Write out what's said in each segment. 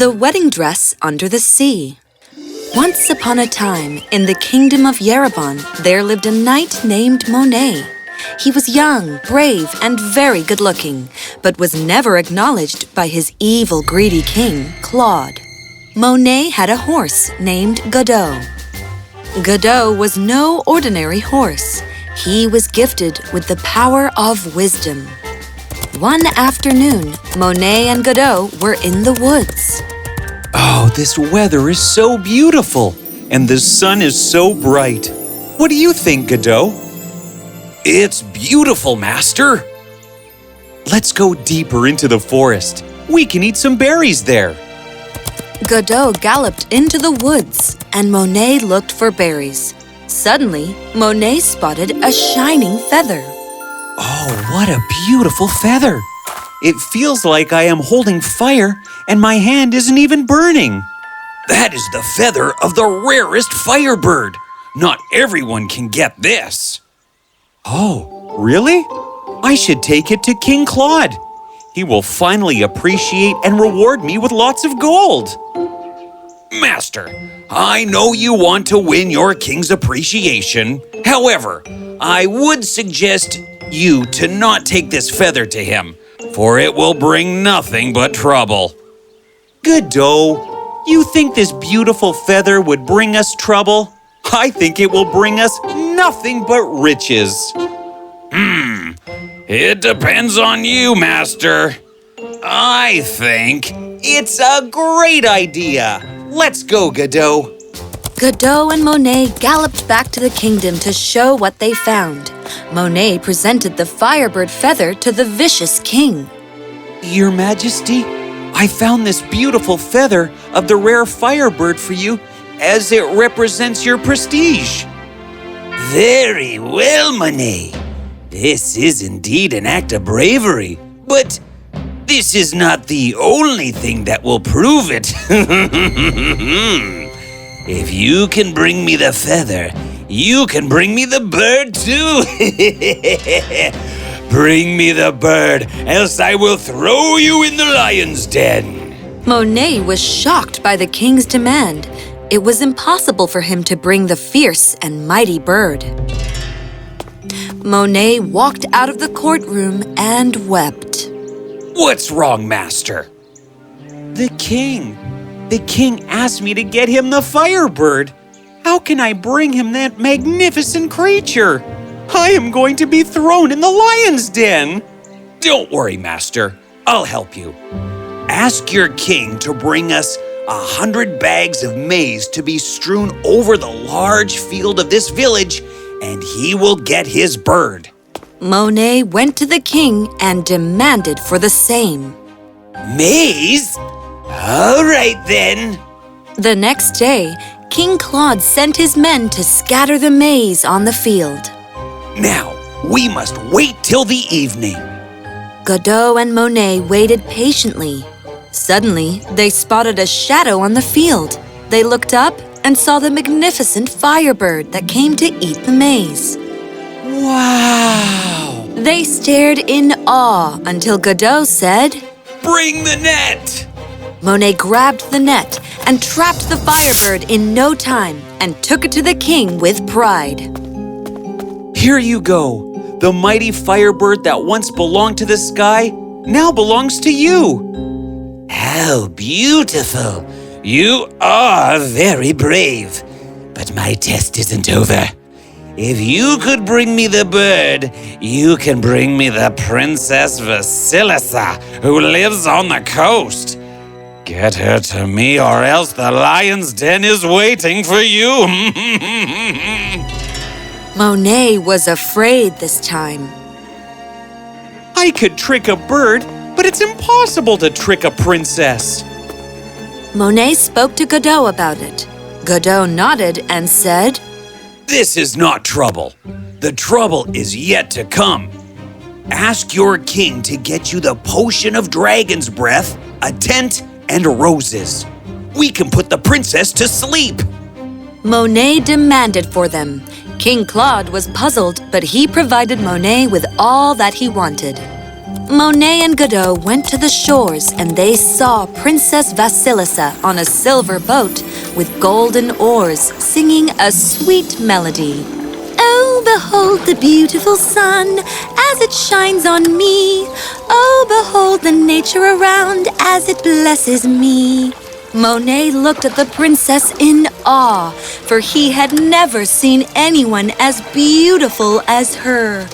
The Wedding Dress Under the Sea. Once upon a time, in the kingdom of Yerevan, there lived a knight named Monet. He was young, brave, and very good-looking, but was never acknowledged by his evil, greedy king, Claude. Monet had a horse named Godot. Godot was no ordinary horse. He was gifted with the power of wisdom. One afternoon, Monet and Godot were in the woods. Oh, this weather is so beautiful, and the sun is so bright. What do you think, Godot? It's beautiful, Master. Let's go deeper into the forest. We can eat some berries there. Godot galloped into the woods, and Monet looked for berries. Suddenly, Monet spotted a shining feather. Oh, what a beautiful feather! It feels like I am holding fire, and my hand isn't even burning. That is the feather of the rarest firebird. Not everyone can get this. Oh, really? I should take it to King Claude. He will finally appreciate and reward me with lots of gold. Master, I know you want to win your king's appreciation. However, I would suggest you to not take this feather to him, for it will bring nothing but trouble. Godot, you think this beautiful feather would bring us trouble? I think it will bring us nothing but riches. It depends on you, Master. I think it's a great idea. Let's go, Godot. Godot and Monet galloped back to the kingdom to show what they found. Monet presented the firebird feather to the vicious king. Your Majesty, I found this beautiful feather of the rare firebird for you as it represents your prestige. Very well, Monet. This is indeed an act of bravery, but this is not the only thing that will prove it. If you can bring me the feather, you can bring me the bird too. Bring me the bird, else I will throw you in the lion's den. Monet was shocked by the king's demand. It was impossible for him to bring the fierce and mighty bird. Monet walked out of the courtroom and wept. What's wrong, Master? The king asked me to get him the firebird. How can I bring him that magnificent creature? I am going to be thrown in the lion's den. Don't worry, Master. I'll help you. Ask your king to bring us 100 bags of maize to be strewn over the large field of this village, and he will get his bird. Monet went to the king and demanded for the same. Maize? All right, then. The next day, King Claude sent his men to scatter the maize on the field. Now, we must wait till the evening. Godot and Monet waited patiently. Suddenly, they spotted a shadow on the field. They looked up and saw the magnificent firebird that came to eat the maize. Wow! They stared in awe until Godot said, Bring the net! Monet grabbed the net and trapped the firebird in no time and took it to the king with pride. Here you go. The mighty firebird that once belonged to the sky now belongs to you. How beautiful! You are very brave. But my test isn't over. If you could bring me the bird, you can bring me the Princess Vasilisa, who lives on the coast. Get her to me, or else the lion's den is waiting for you. Monet was afraid this time. I could trick a bird, but it's impossible to trick a princess. Monet spoke to Godot about it. Godot nodded and said, This is not trouble. The trouble is yet to come. Ask your king to get you the potion of dragon's breath, a tent, and roses. We can put the princess to sleep. Monet demanded for them. King Claude was puzzled, but he provided Monet with all that he wanted. Monet and Godot went to the shores and they saw Princess Vasilisa on a silver boat with golden oars singing a sweet melody. Oh, behold the beautiful sun as it shines on me. Oh, behold the nature around as it blesses me. Monet looked at the princess in awe, for he had never seen anyone as beautiful as her.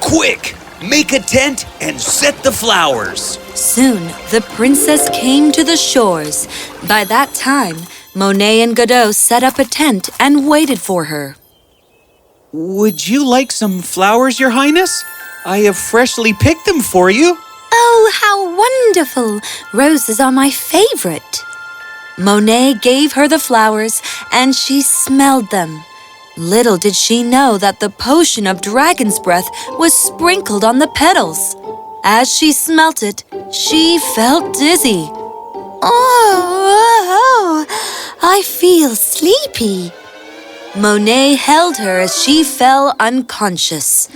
Quick! Make a tent and set the flowers. Soon, the princess came to the shores. By that time, Monet and Godot set up a tent and waited for her. Would you like some flowers, Your Highness? I have freshly picked them for you. Oh, how wonderful! Roses are my favorite. Monet gave her the flowers and she smelled them. Little did she know that the potion of dragon's breath was sprinkled on the petals. As she smelt it, she felt dizzy. Oh, I feel sleepy. Monet held her as she fell unconscious.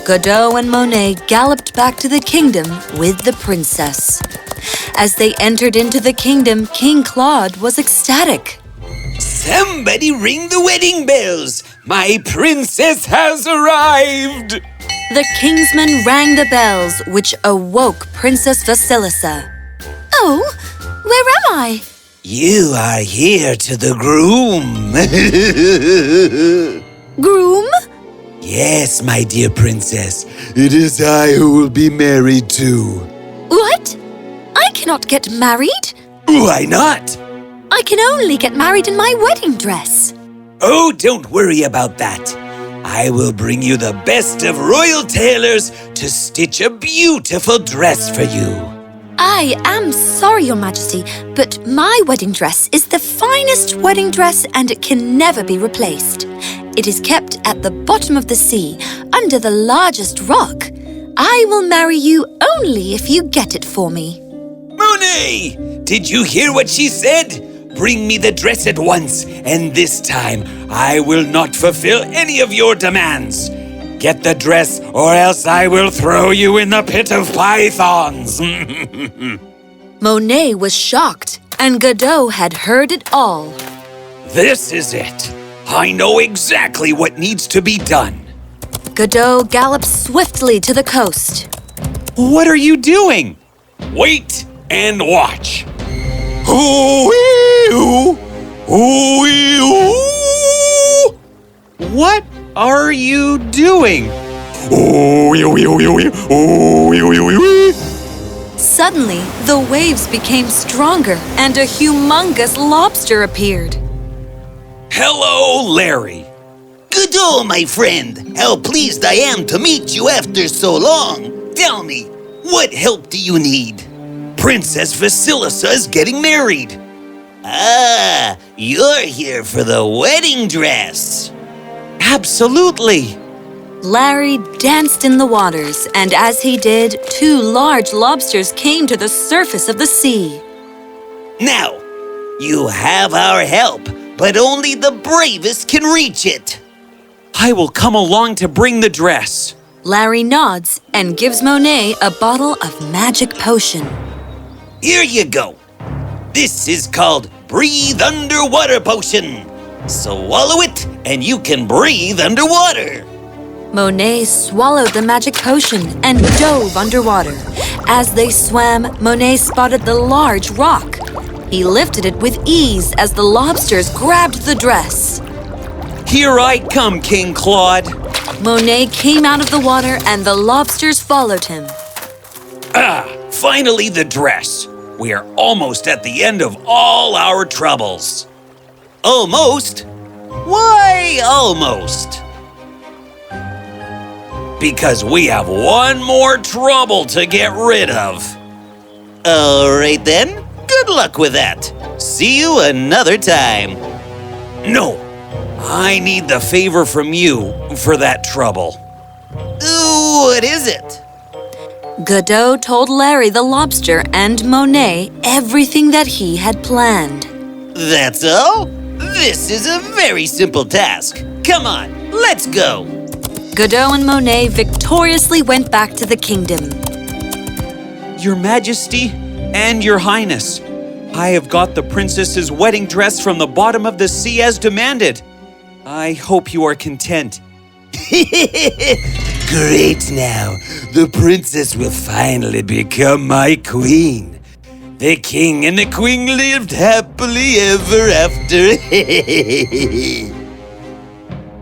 Godot and Monet galloped back to the kingdom with the princess. As they entered into the kingdom, King Claude was ecstatic. Somebody ring the wedding bells! My princess has arrived! The kingsmen rang the bells, which awoke Princess Vasilisa. Oh, where am I? You are here to the groom. Groom? Yes, my dear princess. It is I who will be married to. What? I cannot get married. Why not? I can only get married in my wedding dress. Oh, don't worry about that. I will bring you the best of royal tailors to stitch a beautiful dress for you. I am sorry, Your Majesty, but my wedding dress is the finest wedding dress and it can never be replaced. It is kept at the bottom of the sea, under the largest rock. I will marry you only if you get it for me. Monet! Did you hear what she said? Bring me the dress at once, and this time I will not fulfill any of your demands. Get the dress, or else I will throw you in the pit of pythons. Monet was shocked, and Godot had heard it all. This is it. I know exactly what needs to be done. Godot galloped swiftly to the coast. What are you doing? Wait and watch. What are you doing? Suddenly, the waves became stronger and a humongous lobster appeared. Hello, Larry. Godot, my friend. How pleased I am to meet you after so long. Tell me, what help do you need? Princess Vasilisa is getting married. Ah, you're here for the wedding dress. Absolutely. Larry danced in the waters, and as he did, 2 large lobsters came to the surface of the sea. Now, you have our help, but only the bravest can reach it. I will come along to bring the dress. Larry nods and gives Monet a bottle of magic potion. Here you go. This is called Breathe Underwater Potion. Swallow it, and you can breathe underwater. Monet swallowed the magic potion and dove underwater. As they swam, Monet spotted the large rock. He lifted it with ease as the lobsters grabbed the dress. Here I come, King Claude. Monet came out of the water and the lobsters followed him. Finally the dress. We are almost at the end of all our troubles. Almost? Why almost? Because we have one more trouble to get rid of. All right then. Good luck with that. See you another time. No, I need the favor from you for that trouble. What is it? Godot told Larry the lobster and Monet everything that he had planned. That's all? This is a very simple task. Come on, let's go. Godot and Monet victoriously went back to the kingdom. Your Majesty and Your Highness, I have got the princess's wedding dress from the bottom of the sea as demanded. I hope you are content. Great now. The princess will finally become my queen. The king and the queen lived happily ever after.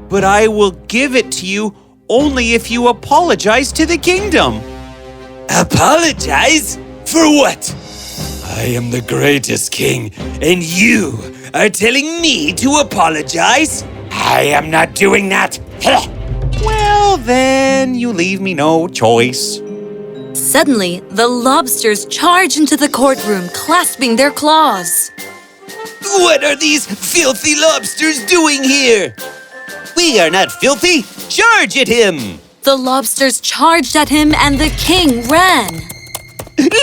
But I will give it to you only if you apologize to the kingdom. Apologize? For what? I am the greatest king, and you are telling me to apologize? I am not doing that. Well, then you leave me no choice. Suddenly, the lobsters charge into the courtroom, clasping their claws. What are these filthy lobsters doing here? We are not filthy. Charge at him. The lobsters charged at him and the king ran.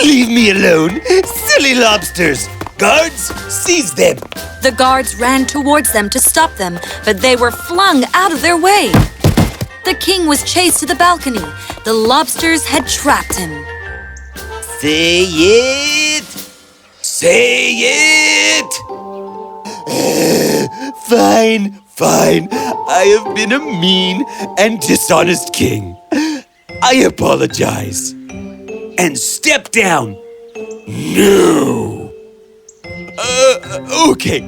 Leave me alone, silly lobsters. Guards, seize them. The guards ran towards them to stop them, but they were flung out of their way. The king was chased to the balcony. The lobsters had trapped him. Say it. Say it. Fine. I have been a mean and dishonest king. I apologize. And step down. No. Okay.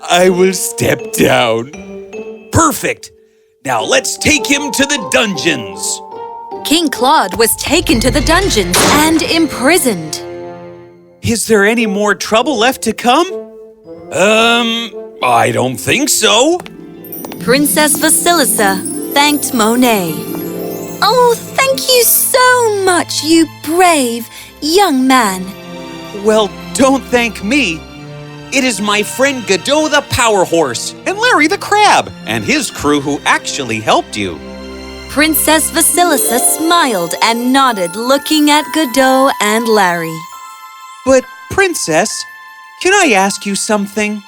I will step down. Perfect. Now let's take him to the dungeons. King Claude was taken to the dungeons and imprisoned. Is there any more trouble left to come? I don't think so. Princess Vasilisa thanked Monet. Oh, thank you so much, you brave young man. Well, don't thank me. It is my friend Godot the Power Horse and Larry the Crab and his crew who actually helped you. Princess Vasilisa smiled and nodded, looking at Godot and Larry. But, Princess, can I ask you something?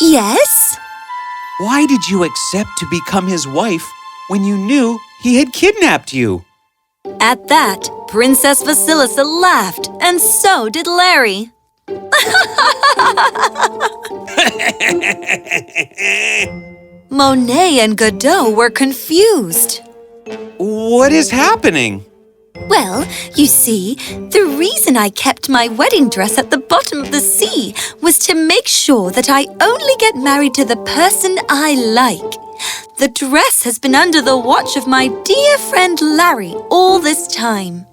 Yes? Why did you accept to become his wife when you knew he had kidnapped you? At that, Princess Vasilisa laughed, and so did Larry. Monet and Godot were confused. What is happening? Well, you see, the reason I kept my wedding dress at the bottom of the sea was to make sure that I only get married to the person I like. The dress has been under the watch of my dear friend Larry all this time.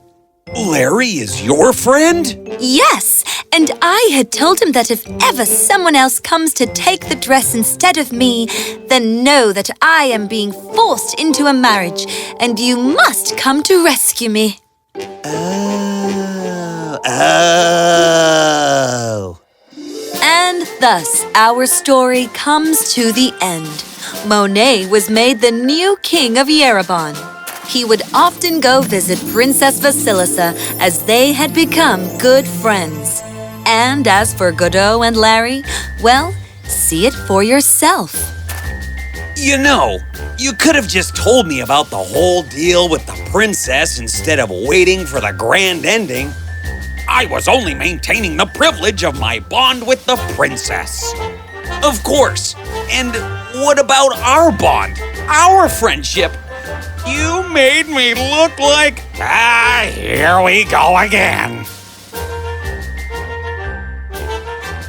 Larry is your friend? Yes, and I had told him that if ever someone else comes to take the dress instead of me, then know that I am being forced into a marriage, and you must come to rescue me. Oh. And thus our story comes to the end. Monet was made the new king of Yerevan. He would often go visit Princess Vasilisa as they had become good friends. And as for Godot and Larry, well, see it for yourself. You know, you could have just told me about the whole deal with the princess instead of waiting for the grand ending. I was only maintaining the privilege of my bond with the princess. Of course. And what about our bond? Our friendship? You made me look like... here we go again.